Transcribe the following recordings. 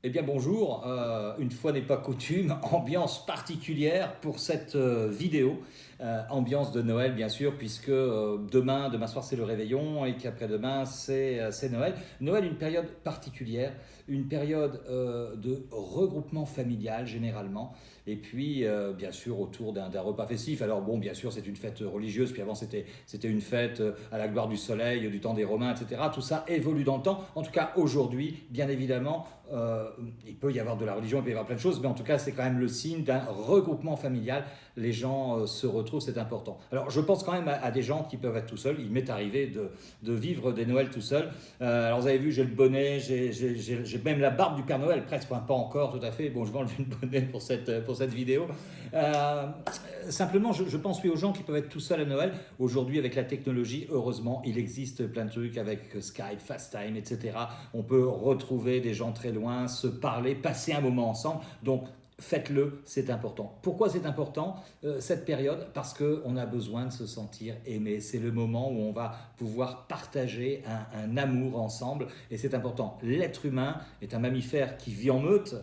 Eh bien bonjour, une fois n'est pas coutume, ambiance particulière pour cette vidéo, ambiance de Noël bien sûr, puisque demain soir c'est le réveillon et qu'après-demain c'est Noël. Noël, une période particulière, une période de regroupement familial généralement, et puis bien sûr autour d'un repas festif. Alors bon, bien sûr c'est une fête religieuse, puis avant c'était une fête à la gloire du soleil, du temps des Romains, etc. Tout ça évolue dans le temps. En tout cas aujourd'hui, bien évidemment, il peut y avoir de la religion, il peut y avoir plein de choses, mais en tout cas, c'est quand même le signe d'un regroupement familial. Les gens se retrouvent, c'est important. Alors, je pense quand même à des gens qui peuvent être tout seuls. Il m'est arrivé de vivre des Noëls tout seul. Alors, vous avez vu, j'ai le bonnet, j'ai même la barbe du Père Noël, presque, enfin, pas encore tout à fait. Bon, je vais enlever le bonnet pour cette vidéo. Euh, Simplement, je pense oui aux gens qui peuvent être tout seuls à Noël. Aujourd'hui, avec la technologie, heureusement, il existe plein de trucs avec Skype, FaceTime, etc. On peut retrouver des gens très loin, se parler, passer un moment ensemble. Donc, faites-le, c'est important. Pourquoi c'est important cette période? Parce qu'on a besoin de se sentir aimé. C'est le moment où on va pouvoir partager un amour ensemble et c'est important. L'être humain est un mammifère qui vit en meute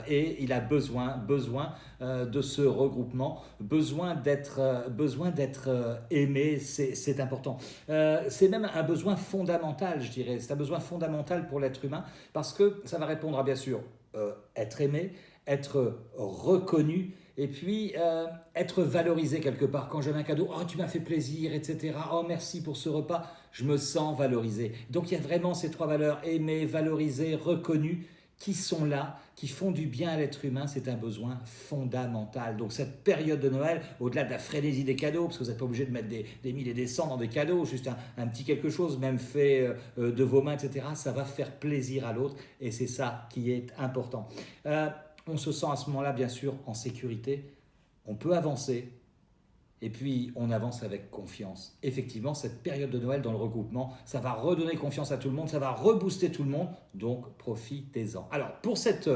et il a besoin de ce regroupement, besoin d'être aimé, c'est important. C'est même un besoin fondamental, je dirais. C'est un besoin fondamental pour l'être humain parce que ça va répondre à bien sûr être aimé, être reconnu et puis être valorisé quelque part. Quand j'ai un cadeau, oh tu m'as fait plaisir, etc. Oh merci pour ce repas, je me sens valorisé. Donc il y a vraiment ces trois valeurs, aimer, valoriser, reconnu, qui sont là, qui font du bien à l'être humain, c'est un besoin fondamental. Donc cette période de Noël, au-delà de la frénésie des cadeaux, parce que vous n'êtes pas obligé de mettre des mille et des cents dans des cadeaux, juste un petit quelque chose, même fait de vos mains, etc., ça va faire plaisir à l'autre, et c'est ça qui est important. On se sent à ce moment-là, bien sûr, en sécurité, on peut avancer, et puis on avance avec confiance. Effectivement, cette période de Noël dans le regroupement, ça va redonner confiance à tout le monde, ça va rebooster tout le monde, donc profitez-en. Alors pour cette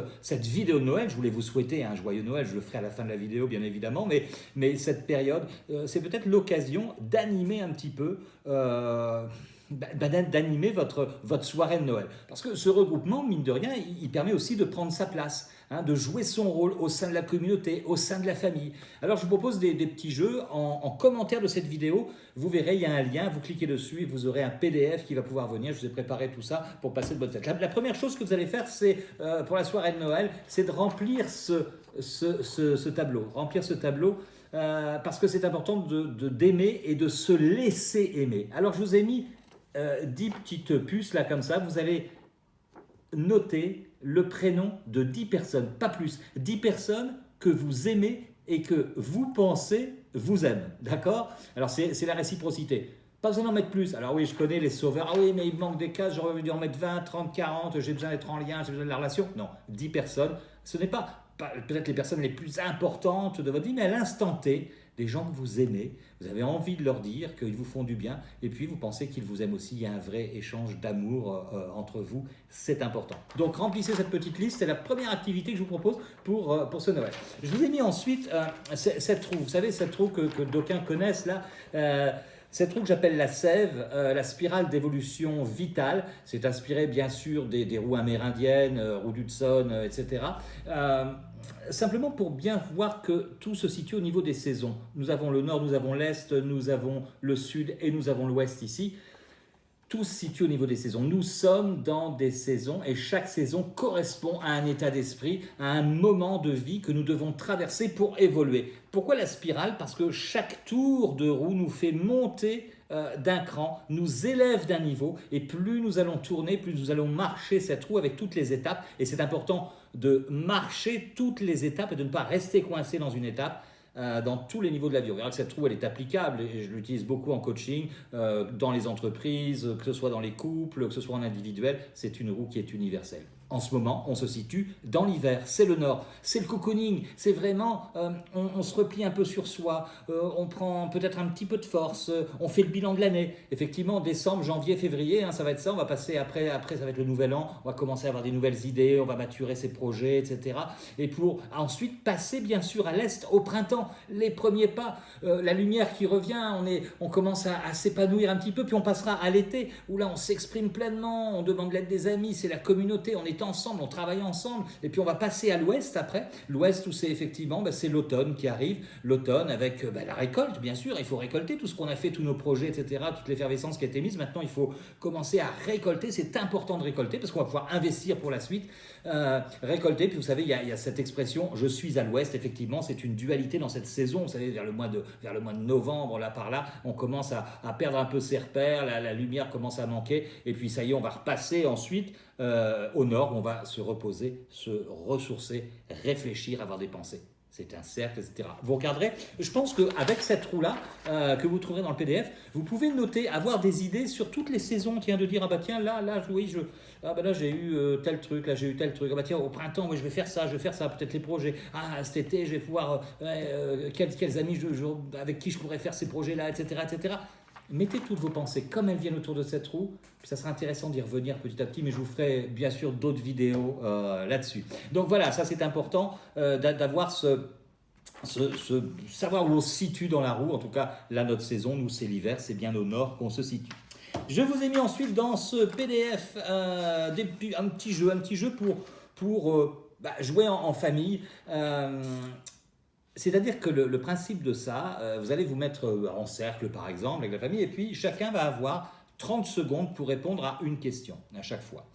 vidéo de Noël, je voulais vous souhaiter un joyeux Noël, je le ferai à la fin de la vidéo bien évidemment, mais cette période, c'est peut-être l'occasion d'animer un petit peu... d'animer votre soirée de Noël. Parce que ce regroupement, mine de rien, il permet aussi de prendre sa place, hein, de jouer son rôle au sein de la communauté, au sein de la famille. Alors je vous propose des petits jeux. En commentaire de cette vidéo, vous verrez, il y a un lien, vous cliquez dessus et vous aurez un PDF qui va pouvoir venir. Je vous ai préparé tout ça pour passer de bonnes fêtes. La première chose que vous allez faire, c'est pour la soirée de Noël, c'est de remplir ce tableau. Remplir ce tableau parce que c'est important d'aimer et de se laisser aimer. Alors je vous ai mis 10 petites puces là comme ça, vous allez noter le prénom de 10 personnes, pas plus, 10 personnes que vous aimez et que vous pensez vous aiment, d'accord? Alors c'est la réciprocité. Pas besoin d'en mettre plus. Alors oui, je connais les sauveurs. Ah oui, mais il me manque des cases, j'aurais dû en mettre 20, 30, 40, j'ai besoin d'être en lien, j'ai besoin de la relation. Non, 10 personnes. Ce n'est pas peut-être les personnes les plus importantes de votre vie, mais à l'instant T, des gens que vous aimez, vous avez envie de leur dire qu'ils vous font du bien, et puis vous pensez qu'ils vous aiment aussi, il y a un vrai échange d'amour entre vous, c'est important. Donc remplissez cette petite liste, c'est la première activité que je vous propose pour ce Noël. Je vous ai mis ensuite cette roue, vous savez cette roue que d'aucuns connaissent là, cette roue que j'appelle la sève, la spirale d'évolution vitale, c'est inspiré bien sûr des roues amérindiennes, roues d'Hudson, etc. Simplement pour bien voir que tout se situe au niveau des saisons. Nous avons le nord, nous avons l'est, nous avons le sud et nous avons l'ouest ici. Tout se situe au niveau des saisons. Nous sommes dans des saisons et chaque saison correspond à un état d'esprit, à un moment de vie que nous devons traverser pour évoluer. Pourquoi la spirale? Parce que chaque tour de roue nous fait monter d'un cran, nous élève d'un niveau et plus nous allons tourner, plus nous allons marcher cette roue avec toutes les étapes et c'est important de marcher toutes les étapes et de ne pas rester coincé dans une étape dans tous les niveaux de la vie. On verra que cette roue elle est applicable et je l'utilise beaucoup en coaching, dans les entreprises, que ce soit dans les couples, que ce soit en individuel, c'est une roue qui est universelle. En ce moment, on se situe dans l'hiver, c'est le nord, c'est le cocooning, c'est vraiment, on se replie un peu sur soi, on prend peut-être un petit peu de force, on fait le bilan de l'année. Effectivement, décembre, janvier, février, hein, ça va être ça, on va passer après ça va être le nouvel an, on va commencer à avoir des nouvelles idées, on va maturer ses projets, etc. Et pour ensuite passer bien sûr à l'est, au printemps, les premiers pas, la lumière qui revient, on commence à s'épanouir un petit peu, puis on passera à l'été, où là on s'exprime pleinement, on demande l'aide des amis, c'est la communauté, on est est ensemble, on travaille ensemble. Et puis on va passer à l'ouest après. L'ouest où c'est effectivement, c'est l'automne qui arrive. L'automne avec la récolte, bien sûr. Il faut récolter tout ce qu'on a fait, tous nos projets, etc. Toute l'effervescence qui a été mise. Maintenant, il faut commencer à récolter. C'est important de récolter parce qu'on va pouvoir investir pour la suite. Récolter, puis vous savez, il y a cette expression « je suis à l'ouest », effectivement, c'est une dualité dans cette saison, vous savez, vers le mois de novembre, là par là, on commence à perdre un peu ses repères, la lumière commence à manquer, et puis ça y est, on va repasser ensuite au nord, on va se reposer, se ressourcer, réfléchir, avoir des pensées. C'est un cercle, etc. Vous regarderez, je pense qu'avec cette roue-là, que vous trouverez dans le PDF, vous pouvez noter, avoir des idées sur toutes les saisons, tiens, de dire, ah bah tiens, là, oui, là j'ai eu tel truc, là j'ai eu tel truc, ah bah tiens, au printemps, oui, je vais faire ça, peut-être les projets, cet été, je vais pouvoir, quels amis avec qui je pourrais faire ces projets-là, etc., etc. Mettez toutes vos pensées comme elles viennent autour de cette roue, puis ça sera intéressant d'y revenir petit à petit, mais je vous ferai bien sûr d'autres vidéos là-dessus. Donc voilà, ça c'est important d'avoir savoir où on se situe dans la roue. En tout cas, là notre saison, nous c'est l'hiver, c'est bien au nord qu'on se situe. Je vous ai mis ensuite dans ce PDF un petit jeu pour jouer en famille. C'est-à-dire que le principe de ça, vous allez vous mettre en cercle par exemple avec la famille et puis chacun va avoir 30 secondes pour répondre à une question à chaque fois.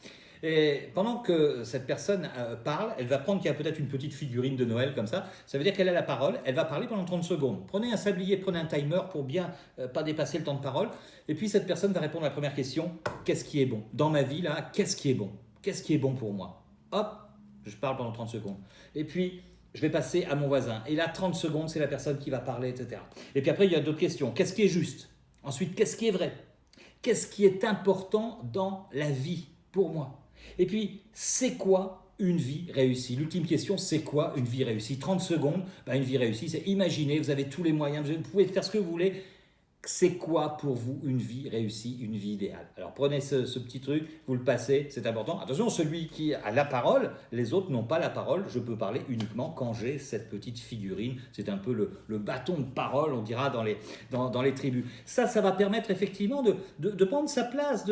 Et pendant que cette personne parle, elle va prendre, qu'il y a peut-être une petite figurine de Noël comme ça veut dire qu'elle a la parole, elle va parler pendant 30 secondes. Prenez un sablier, prenez un timer pour bien pas dépasser le temps de parole. Et puis cette personne va répondre à la première question, qu'est-ce qui est bon? Dans ma vie là, qu'est-ce qui est bon? Qu'est-ce qui est bon pour moi? Hop, je parle pendant 30 secondes. Et puis, je vais passer à mon voisin. Et là, 30 secondes, c'est la personne qui va parler, etc. Et puis après, il y a d'autres questions. Qu'est-ce qui est juste? Ensuite, qu'est-ce qui est vrai? Qu'est-ce qui est important dans la vie pour moi? Et puis, c'est quoi une vie réussie? L'ultime question, c'est quoi une vie réussie? 30 secondes, une vie réussie, c'est imaginer, vous avez tous les moyens, vous pouvez faire ce que vous voulez. C'est quoi pour vous une vie réussie, une vie idéale? Alors prenez ce petit truc, vous le passez, c'est important. Attention, celui qui a la parole, les autres n'ont pas la parole. Je peux parler uniquement quand j'ai cette petite figurine. C'est un peu le bâton de parole, on dira, dans les tribus. Ça va permettre effectivement de prendre sa place,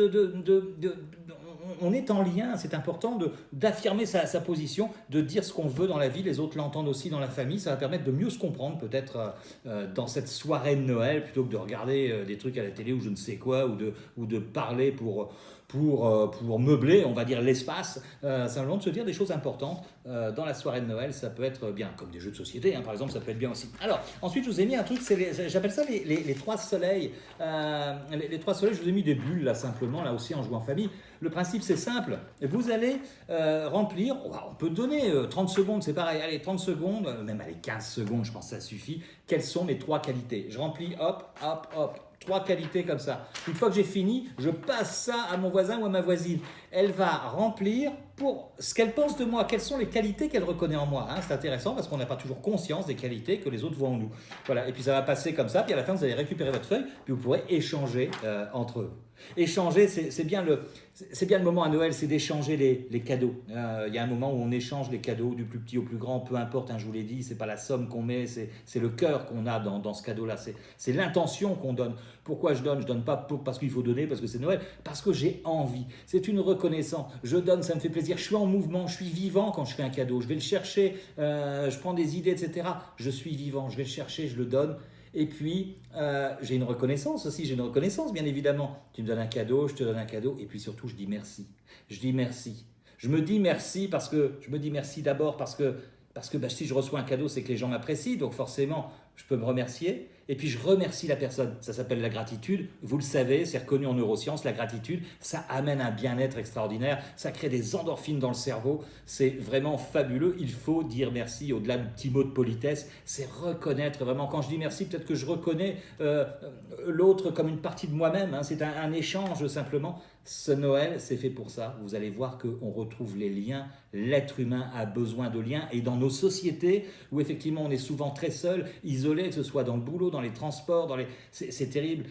on est en lien, c'est important d'affirmer sa position, de dire ce qu'on veut dans la vie, les autres l'entendent aussi dans la famille, ça va permettre de mieux se comprendre peut-être dans cette soirée de Noël, plutôt que de regarder des trucs à la télé ou je ne sais quoi, ou de parler pour meubler, on va dire, l'espace, simplement de se dire des choses importantes dans la soirée de Noël, ça peut être bien, comme des jeux de société, par exemple, ça peut être bien aussi. Alors, ensuite, je vous ai mis un truc, j'appelle ça les trois soleils. Les trois soleils, je vous ai mis des bulles, là, simplement, là aussi, en jouant en famille. Le principe, c'est simple. Vous allez remplir, on peut donner 30 secondes, c'est pareil, allez, 30 secondes, même allez, 15 secondes, je pense que ça suffit. Quelles sont mes trois qualités? Je remplis, hop, hop, hop. 3 qualités comme ça. Une fois que j'ai fini, je passe ça à mon voisin ou à ma voisine. Elle va remplir pour ce qu'elle pense de moi. Quelles sont les qualités qu'elle reconnaît en moi? C'est intéressant parce qu'on n'a pas toujours conscience des qualités que les autres voient en nous. Voilà. Et puis ça va passer comme ça. Puis à la fin, vous allez récupérer votre feuille. Puis vous pourrez échanger entre eux. Échanger, c'est bien le moment à Noël, c'est d'échanger les cadeaux. Il y a un moment où on échange les cadeaux du plus petit au plus grand, peu importe, je vous l'ai dit, c'est pas la somme qu'on met, c'est le cœur qu'on a dans ce cadeau-là, c'est l'intention qu'on donne. Pourquoi je donne pas parce qu'il faut donner, parce que c'est Noël, parce que j'ai envie. C'est une reconnaissance. Je donne, ça me fait plaisir. Je suis en mouvement, je suis vivant quand je fais un cadeau. Je vais le chercher, je prends des idées, etc. Je suis vivant, je vais le chercher, je le donne. Et puis, j'ai une reconnaissance aussi, bien évidemment. Tu me donnes un cadeau, je te donne un cadeau, et puis surtout, je dis merci. Je dis merci. Je me dis merci d'abord parce que si je reçois un cadeau, c'est que les gens m'apprécient, donc forcément, je peux me remercier. Et puis, je remercie la personne. Ça s'appelle la gratitude. Vous le savez, c'est reconnu en neurosciences, la gratitude, ça amène un bien-être extraordinaire. Ça crée des endorphines dans le cerveau. C'est vraiment fabuleux. Il faut dire merci au-delà du petit mot de politesse. C'est reconnaître vraiment. Quand je dis merci, peut-être que je reconnais l'autre comme une partie de moi-même. C'est un échange simplement. Ce Noël, c'est fait pour ça. Vous allez voir qu'on retrouve les liens. L'être humain a besoin de liens. Et dans nos sociétés, où effectivement on est souvent très seul, isolé, que ce soit dans le boulot, dans les transports, c'est terrible.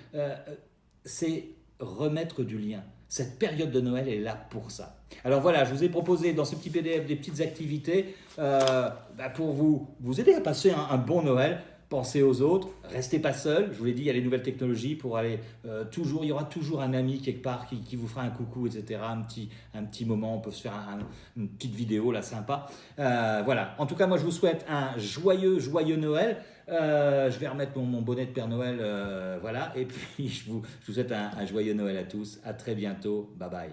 C'est remettre du lien. Cette période de Noël est là pour ça. Alors voilà, je vous ai proposé dans ce petit PDF des petites activités pour vous aider à passer un bon Noël. pensez aux autres, restez pas seul. Je vous l'ai dit, il y a les nouvelles technologies pour aller toujours, il y aura toujours un ami quelque part qui vous fera un coucou, etc. Un petit moment, on peut se faire une petite vidéo là sympa. Voilà. En tout cas, moi je vous souhaite un joyeux Noël. Je vais remettre mon bonnet de Père Noël, voilà. Et puis je vous souhaite un joyeux Noël à tous. À très bientôt. Bye bye.